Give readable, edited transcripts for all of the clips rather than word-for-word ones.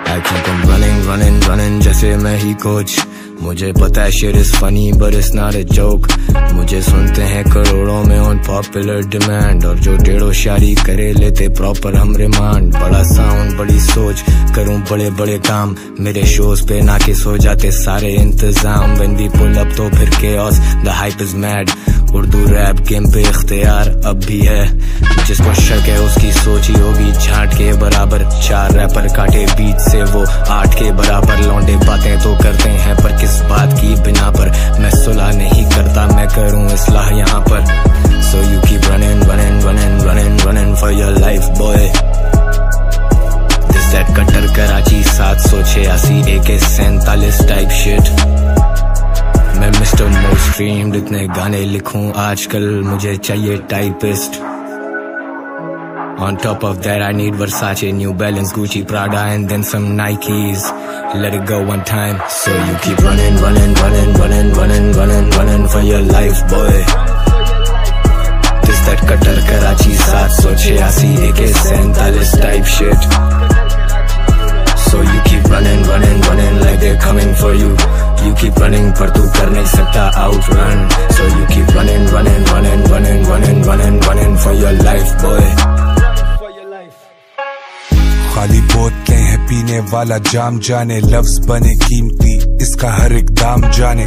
I keep on running जैसे मैं ही coach. मुझे पता है shit is funny but it's not a joke। मुझे सुनते हैं करोड़ों में on popular demand, और जो टेढ़ो शायरी करे लेते प्रॉपर हम रिमांड। बड़ा साउंड बड़ी सोच करूं बड़े बड़े काम, मेरे शोज पे नाकिस हो जाते सारे इंतजाम। When we pull up तो फिर chaos, the hype is mad। Urdu rap game पे इख्तियार अब भी है, जिसको शक है उसकी सोच ही होगी झाट के बराबर। 4 रैपर काटे बीच से वो 8 के बराबर। लौंडे बातें तो करते हैं पर किस बात की बिना पर। मैं सुलह नहीं करता, मैं करूं इस्लाह यहाँ पर। So you keep running for your life boy। This that कट्टर कराची 786 AK-47 टाइप शिट। मैं मिस्टर मोस्ट स्ट्रीम्ड इतने गाने लिखूं आजकल, मुझे चाहिए typist. On top of that I need Versace, New Balance, Gucci, Prada and then some Nikes. Let it go one time. So you keep running for your life boy। This that Qatar Karachi 786 AK-47 type shit। So you keep running like they're coming for you। You keep running पर तू कर नहीं सकता outrun। So you keep running for your life boy। खाली बोतलें हैं पीने वाला जाम जाने, लफ्ज बने कीमती इसका हर एक दाम जाने।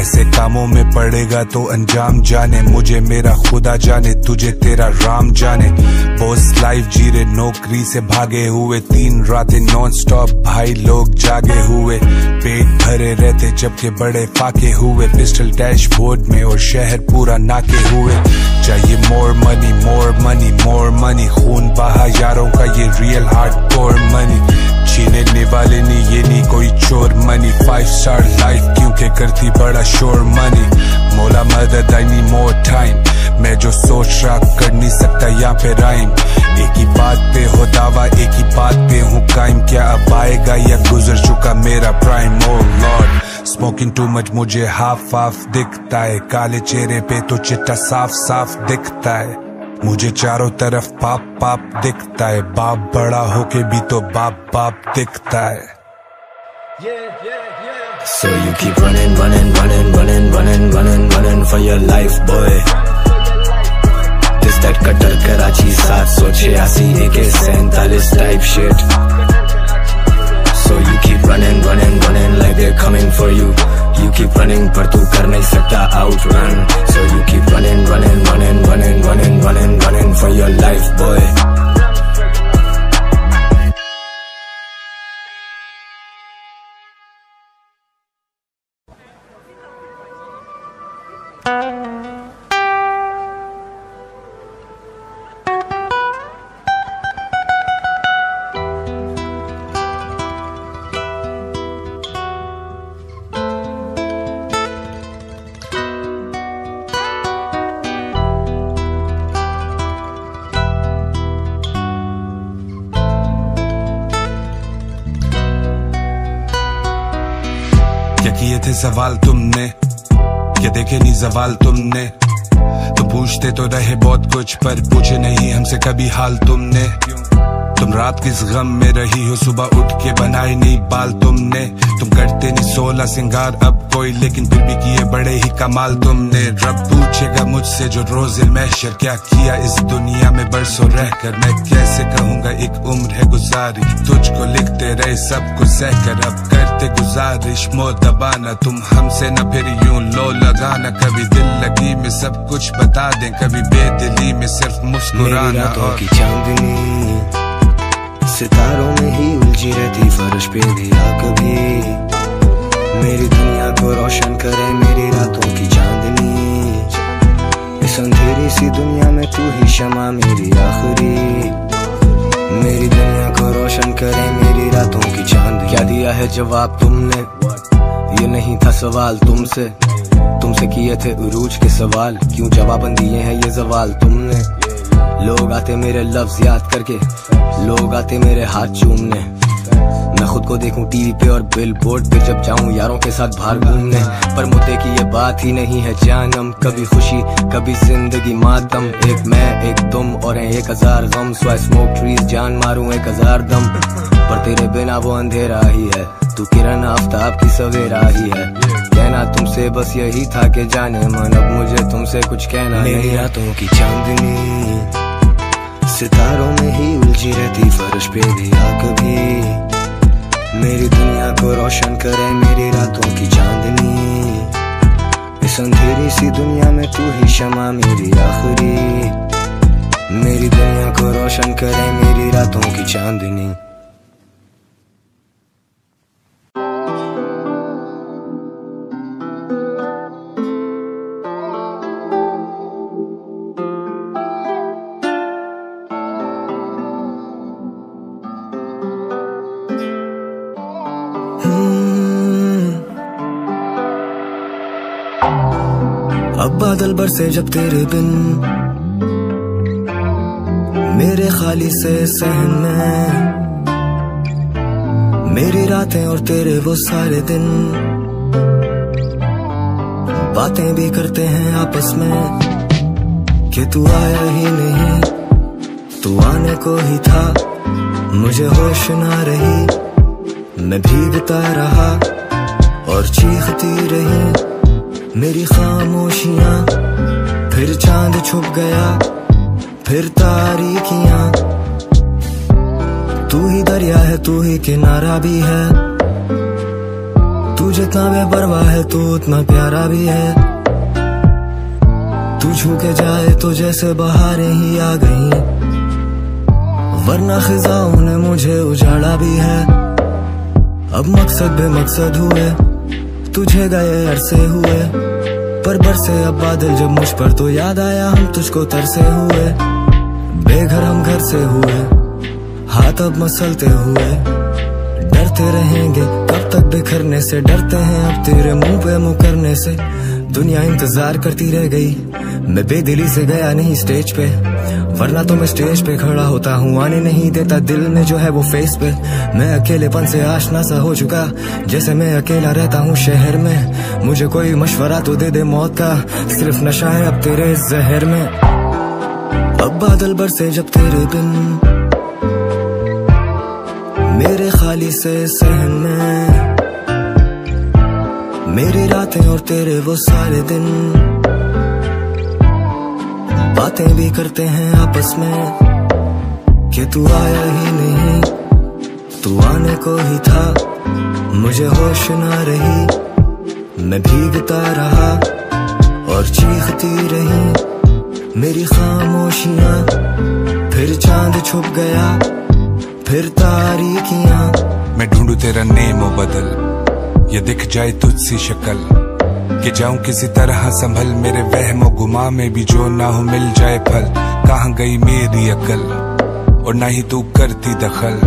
ऐसे कामों में पड़ेगा तो अंजाम जाने। मुझे मेरा खुदा जाने, तुझे तेरा राम जाने। बॉस लाइफ जी रहे नौकरी से भागे हुए, 3 रातें नॉन स्टॉप भाई लोग जागे हुए। पेट भरे रहते जबकि बड़े फाके हुए, पिस्टल डैशबोर्ड में और शहर पूरा नाके हुए। चाहिए मोर मनी, खून बहा यारों का ये रियल हार्डकोर मनी। छीनने वाले नहीं ये नहीं कोई चोर मनी। 5 स्टार लाइफ क्योंकि करती बड़ा शोर मनी। मौला मदद आई नीड मोर टाइम, मैं जो सोच रहा कर नहीं सकता यहाँ पे राइम। एक ही बात पे हो दावा, एक ही बात पे हूँ कायम। क्या अब आएगा या गुजर चुका मेरा प्राइम। ओ लॉर्ड स्मोकिंग टू मच मुझे हाफ दिखता है, काले चेहरे पे तो चिट्टा साफ दिखता है। मुझे चारों तरफ पाप दिखता है, बाप बड़ा होके भी तो बाप दिखता है। So you keep running for your life boy। This that Qatar Karachi 786 AK-47 type shit। So you keep running like they're coming for you। You keep running पर तू कर नहीं सकता outrun। So you keep running for your life boy। किए थे सवाल तुमने, क्या देखे नहीं सवाल तुमने। तुम पूछते तो रहे बहुत कुछ पर पूछे नहीं हमसे कभी हाल तुमने। तुम रात किस गम में रही हो, सुबह उठ के बनाए नहीं बाल तुमने। तुम करते नहीं 16 सिंगार अब कोई, लेकिन फिर भी किए बड़े ही कमाल तुमने। रब पूछेगा मुझसे जो रोज़े महशर, क्या किया इस दुनिया में बरसों रहकर। मैं कैसे कहूँगा एक उम्र है गुजारी, तुझको लिखते रहे सब कुछ सहकर। अब करते गुजारिश मो दबाना, तुम हमसे न फिर यूं लो लगाना। कभी दिल लगी में सब कुछ बता दें, कभी बेदिली में सिर्फ मुस्कुराना। और की चांदनी सितारों में ही उलझी रहती, फर्श पे भी आ कभी। मेरी दुनिया को रोशन करे मेरी रातों की चांदनी। इस अंधेरी सी दुनिया में तू ही शमा मेरी आखिरी। मेरी दुनिया को रोशन करे मेरी रातों की चांदनी। क्या दिया है जवाब तुमने, ये नहीं था सवाल तुमसे। तुमसे किए थे उरूज के सवाल, क्यों जवाब दिए हैं ये सवाल तुमने। लोग आते मेरे लफ्ज याद करके, लोग आते मेरे हाथ चूमने। मैं खुद को देखूं टीवी पे और बिल बोर्ड पे जब जाऊं यारों के साथ बाहर घूमने। पर मुद्दे की ये बात ही नहीं है जानम, कभी खुशी कभी जिंदगी मातम। एक मैं एक तुम और 1000 गम। सो आई स्मोक ट्रीज, जान मारूं 1000 दम। पर तेरे बिना वो अंधेरा ही है, तू किरण आफ्ताब की सवेरा ही है। कहना तुमसे बस यही था कि जाने मन, अब मुझे तुमसे कुछ कहना नहीं। मेरी रातों की चांदनी सितारों में ही उलझी रहती, फर्श पे भी आग भी। मेरी दुनिया को रोशन करे मेरी रातों की चांदनी। इस अंधेरी सी दुनिया में तू ही शमा मेरी आखिरी। मेरी दुनिया को रोशन करे मेरी रातों की चांदनी। अब बादल बरसे जब तेरे बिन, मेरे खाली से सहन में। मेरी रातें और तेरे वो सारे दिन, बातें भी करते हैं आपस में कि तू आया ही नहीं। तू आने को ही था, मुझे होश ना रही। मैं भीगता रहा और चीखती रही मेरी खामोशियां। फिर चांद छुप गया, फिर तारीकियां। तू ही दरिया है, तू ही किनारा भी है। तू जितना बेपरवाह है, तू उतना प्यारा भी है। तू छू के जाए तो जैसे बहारें ही आ गई, वरना खिजाओं ने मुझे उजाड़ा भी है। अब मकसद बेमकसद हुए, तुझे गए अरसे हुए। पर बरसे अब बादल जब मुझ पर, तो याद आया हम तुझको तरसे हुए। बेघर हम घर से हुए, हाथ अब मसलते हुए। डरते रहेंगे कब तक बिखरने से, डरते हैं अब तेरे मुंह पे मुंह करने से। दुनिया इंतजार करती रह गई, मैं बेदिली से गया नहीं स्टेज पे, वरना तो मैं स्टेज पे खड़ा होता हूँ। आने नहीं देता दिल में जो है वो फेस पे। मैं अकेलेपन से आशना सा हो चुका, जैसे मैं अकेला रहता हूँ शहर में। मुझे कोई मशवरा तो दे दे मौत का, सिर्फ नशा है अब तेरे इस जहर में। अब बादल बरसे जब तेरे बिन, मेरे खाली से सहन में। मेरी रातें और तेरे वो सारे दिन, बातें भी करते हैं आपस में कि तू आया ही नहीं। तू आने को ही था, मुझे होश ना रही। मैं भीगता रहा और चीखती रही मेरी खामोशियां। फिर चांद छुप गया, फिर तारीकियां। मैं ढूंढू तेरा नेमो बदल, ये दिख जाए तुझसी शक्ल, कि जाऊं किसी तरह संभल। मेरे वहमो गुमा में भी जो ना हो मिल जाए फल। कहाँ गई मेरी अकल, और ना ही तू करती दखल।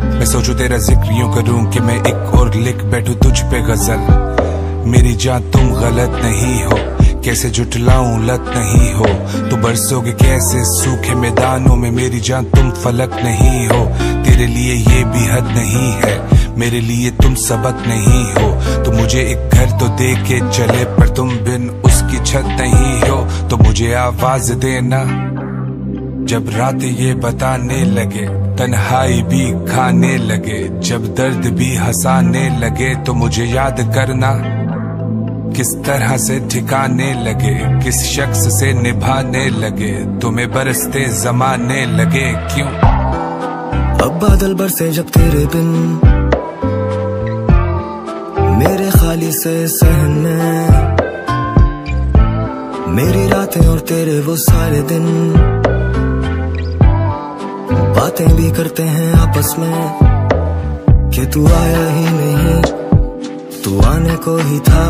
मैं सोचूं तेरा जिक्र यूं करूं कि मैं एक और लिख बैठूं तुझ पे गजल। मेरी जान तुम गलत नहीं हो, कैसे जुटलाऊं लत नहीं हो। तो बरसोगे कैसे सूखे मैदानों में, मेरी जान तुम फलक नहीं हो। तेरे लिए ये भी हद नहीं है, मेरे लिए तुम सबक नहीं हो। तो मुझे एक घर तो दे के चले, पर तुम बिन उसकी छत नहीं हो। तो मुझे आवाज देना जब रात ये बताने लगे, तन्हाई भी खाने लगे, जब दर्द भी हंसाने लगे। तो मुझे याद करना किस तरह से ठिकाने लगे, किस शख्स से निभाने लगे। तुम्हें बरसते जमाने लगे क्यों। अब बादल बरसे जब तेरे बिन, मेरे खाली से सहन में। मेरी रातें और तेरे वो सारे दिन, बातें भी करते हैं आपस में कि तू आया ही नहीं। तू आने को ही था,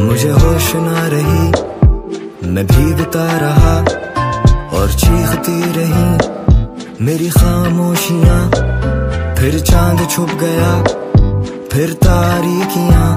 मुझे होश ना रही। मैं भीगता रहा और चीखती रही मेरी खामोशियां। फिर चांद छुप गया, फिर तारीकियां।